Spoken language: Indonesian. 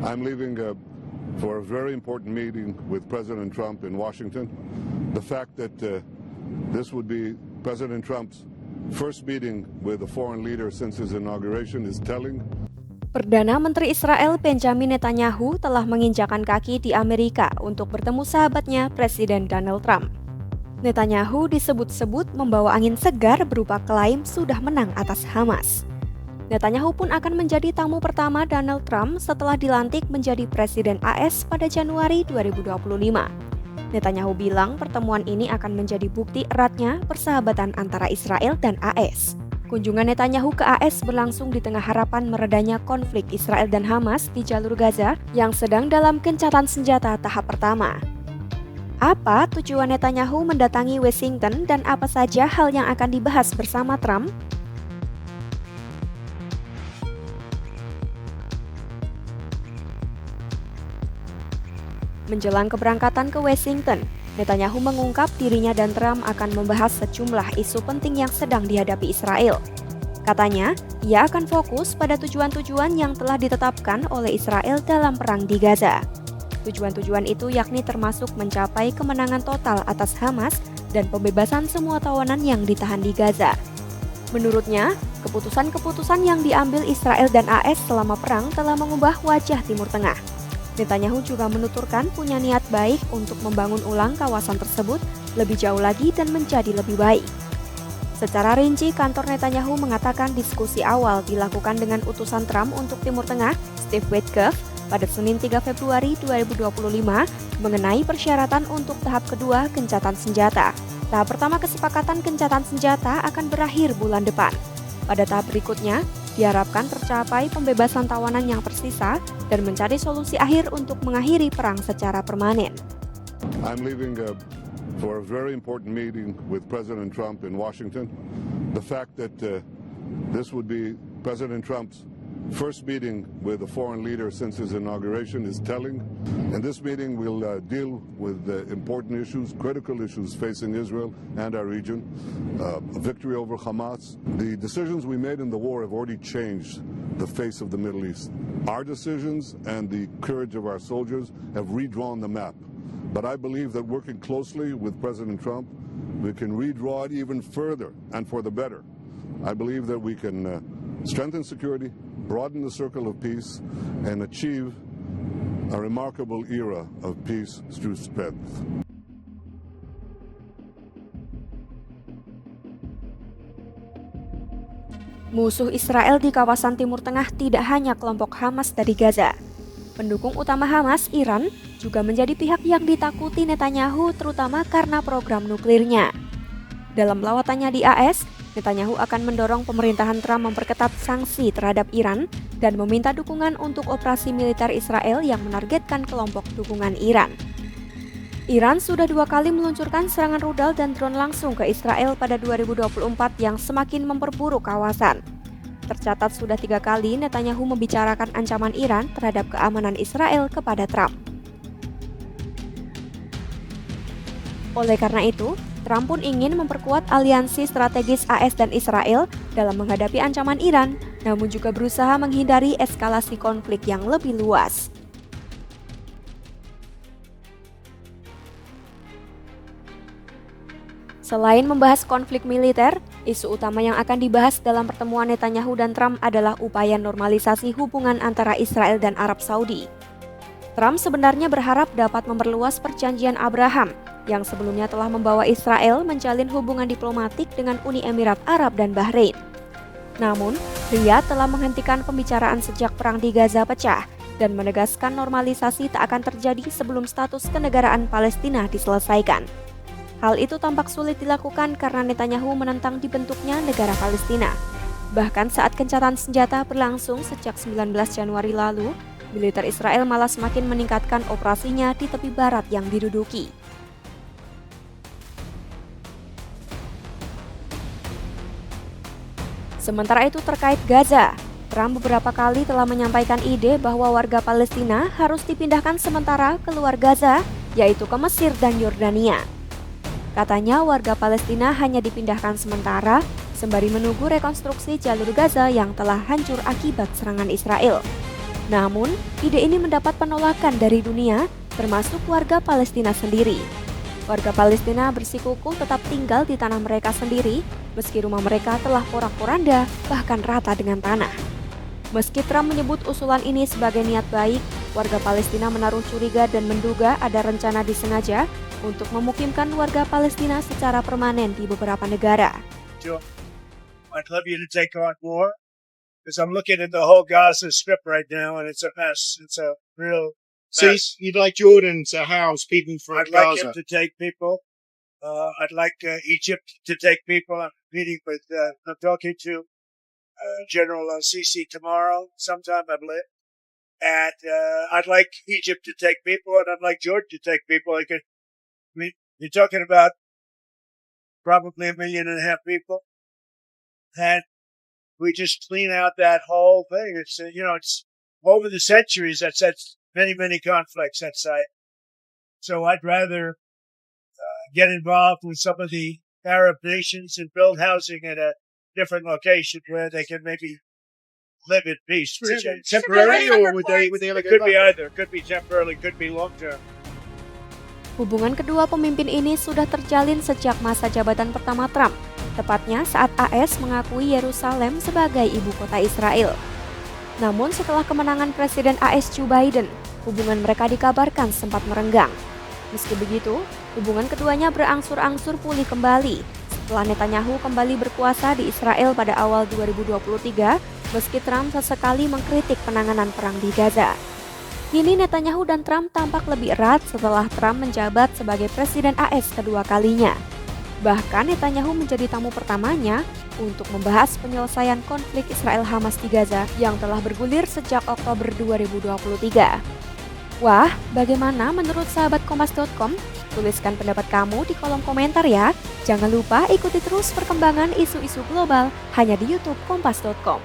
I'm leaving for a very important meeting with President Trump in Washington. The fact that this would be President Trump's first meeting with a foreign leader since his inauguration is telling. Perdana Menteri Israel Benjamin Netanyahu telah menginjakan kaki di Amerika untuk bertemu sahabatnya Presiden Donald Trump. Netanyahu disebut-sebut membawa angin segar berupa klaim sudah menang atas Hamas. Netanyahu pun akan menjadi tamu pertama Donald Trump setelah dilantik menjadi Presiden AS pada Januari 2025. Netanyahu bilang pertemuan ini akan menjadi bukti eratnya persahabatan antara Israel dan AS. Kunjungan Netanyahu ke AS berlangsung di tengah harapan meredanya konflik Israel dan Hamas di jalur Gaza yang sedang dalam gencatan senjata tahap pertama. Apa tujuan Netanyahu mendatangi Washington dan apa saja hal yang akan dibahas bersama Trump? Menjelang keberangkatan ke Washington, Netanyahu mengungkap dirinya dan Trump akan membahas sejumlah isu penting yang sedang dihadapi Israel. Katanya, ia akan fokus pada tujuan-tujuan yang telah ditetapkan oleh Israel dalam perang di Gaza. Tujuan-tujuan itu yakni termasuk mencapai kemenangan total atas Hamas dan pembebasan semua tawanan yang ditahan di Gaza. Menurutnya, keputusan-keputusan yang diambil Israel dan AS selama perang telah mengubah wajah Timur Tengah. Netanyahu juga menuturkan punya niat baik untuk membangun ulang kawasan tersebut lebih jauh lagi dan menjadi lebih baik. Secara rinci, kantor Netanyahu mengatakan diskusi awal dilakukan dengan utusan Trump untuk Timur Tengah, Steve Witkoff, pada Senin 3 Februari 2025 mengenai persyaratan untuk tahap kedua gencatan senjata. Tahap pertama kesepakatan gencatan senjata akan berakhir bulan depan. Pada tahap berikutnya, diharapkan tercapai pembebasan tawanan yang tersisa dan mencari solusi akhir untuk mengakhiri perang secara permanen. I'm leaving for a very important meeting with President Trump in Washington. The fact that this would be President Trump's first meeting with a foreign leader since his inauguration is telling. And this meeting will deal with important issues, critical issues facing Israel and our region. A victory over Hamas. The decisions we made in the war have already changed the face of the Middle East. Our decisions and the courage of our soldiers have redrawn the map. But I believe that working closely with President Trump, we can redraw it even further and for the better. I believe that we can strengthen security, broaden the circle of peace, and achieve a remarkable era of peace through strength. Musuh Israel di kawasan Timur Tengah tidak hanya kelompok Hamas dari Gaza. Pendukung utama Hamas, Iran, juga menjadi pihak yang ditakuti Netanyahu terutama karena program nuklirnya. Dalam lawatannya di AS, Netanyahu akan mendorong pemerintahan Trump memperketat sanksi terhadap Iran dan meminta dukungan untuk operasi militer Israel yang menargetkan kelompok dukungan Iran. Iran sudah 2 kali meluncurkan serangan rudal dan drone langsung ke Israel pada 2024 yang semakin memperburuk kawasan. Tercatat sudah 3 kali Netanyahu membicarakan ancaman Iran terhadap keamanan Israel kepada Trump. Oleh karena itu, Trump pun ingin memperkuat aliansi strategis AS dan Israel dalam menghadapi ancaman Iran, namun juga berusaha menghindari eskalasi konflik yang lebih luas. Selain membahas konflik militer, isu utama yang akan dibahas dalam pertemuan Netanyahu dan Trump adalah upaya normalisasi hubungan antara Israel dan Arab Saudi. Trump sebenarnya berharap dapat memperluas perjanjian Abraham yang sebelumnya telah membawa Israel menjalin hubungan diplomatik dengan Uni Emirat Arab dan Bahrain. Namun, Riyadh telah menghentikan pembicaraan sejak perang di Gaza pecah dan menegaskan normalisasi tak akan terjadi sebelum status kenegaraan Palestina diselesaikan. Hal itu tampak sulit dilakukan karena Netanyahu menentang dibentuknya negara Palestina. Bahkan saat gencatan senjata berlangsung sejak 19 Januari lalu, militer Israel malah semakin meningkatkan operasinya di tepi barat yang diduduki. Sementara itu terkait Gaza, Trump beberapa kali telah menyampaikan ide bahwa warga Palestina harus dipindahkan sementara keluar Gaza, yaitu ke Mesir dan Yordania. Katanya warga Palestina hanya dipindahkan sementara sembari menunggu rekonstruksi jalur Gaza yang telah hancur akibat serangan Israel. Namun, ide ini mendapat penolakan dari dunia, termasuk warga Palestina sendiri. Warga Palestina bersikukuh tetap tinggal di tanah mereka sendiri, meski rumah mereka telah porak-poranda, bahkan rata dengan tanah. Meski Trump menyebut usulan ini sebagai niat baik, warga Palestina menaruh curiga dan menduga ada rencana disengaja untuk memukimkan warga Palestina secara permanen di beberapa negara. I'd love you to take on more, because I'm looking at the whole Gaza Strip right now, and it's a mess. It's a real So mess. you'd like Jordan to house people from I'd like him Gaza? to take people. I'd like Egypt to take people. I'm meeting with, I'm talking to General Sisi tomorrow, sometime, I believe. And I'd like Egypt to take people, and I'd like Jordan to take people. You're talking about probably 1.5 million people, and we just clean out that whole thing. It's it's over the centuries that's many conflicts that site. So I'd rather get involved with some of the Arab nations and build housing at a different location where they can maybe live in peace. Temporary, or would they ever It go could be back? either. It could be temporarily. Could be long term. Hubungan kedua pemimpin ini sudah terjalin sejak masa jabatan pertama Trump, tepatnya saat AS mengakui Yerusalem sebagai ibu kota Israel. Namun setelah kemenangan Presiden AS Joe Biden, hubungan mereka dikabarkan sempat merenggang. Meski begitu, hubungan keduanya berangsur-angsur pulih kembali setelah Netanyahu kembali berkuasa di Israel pada awal 2023, meski Trump sesekali mengkritik penanganan perang di Gaza. Kini Netanyahu dan Trump tampak lebih erat setelah Trump menjabat sebagai Presiden AS kedua kalinya. Bahkan Netanyahu menjadi tamu pertamanya untuk membahas penyelesaian konflik Israel-Hamas di Gaza yang telah bergulir sejak Oktober 2023. Wah, bagaimana menurut sahabat Kompas.com? Tuliskan pendapat kamu di kolom komentar ya. Jangan lupa ikuti terus perkembangan isu-isu global hanya di YouTube Kompas.com.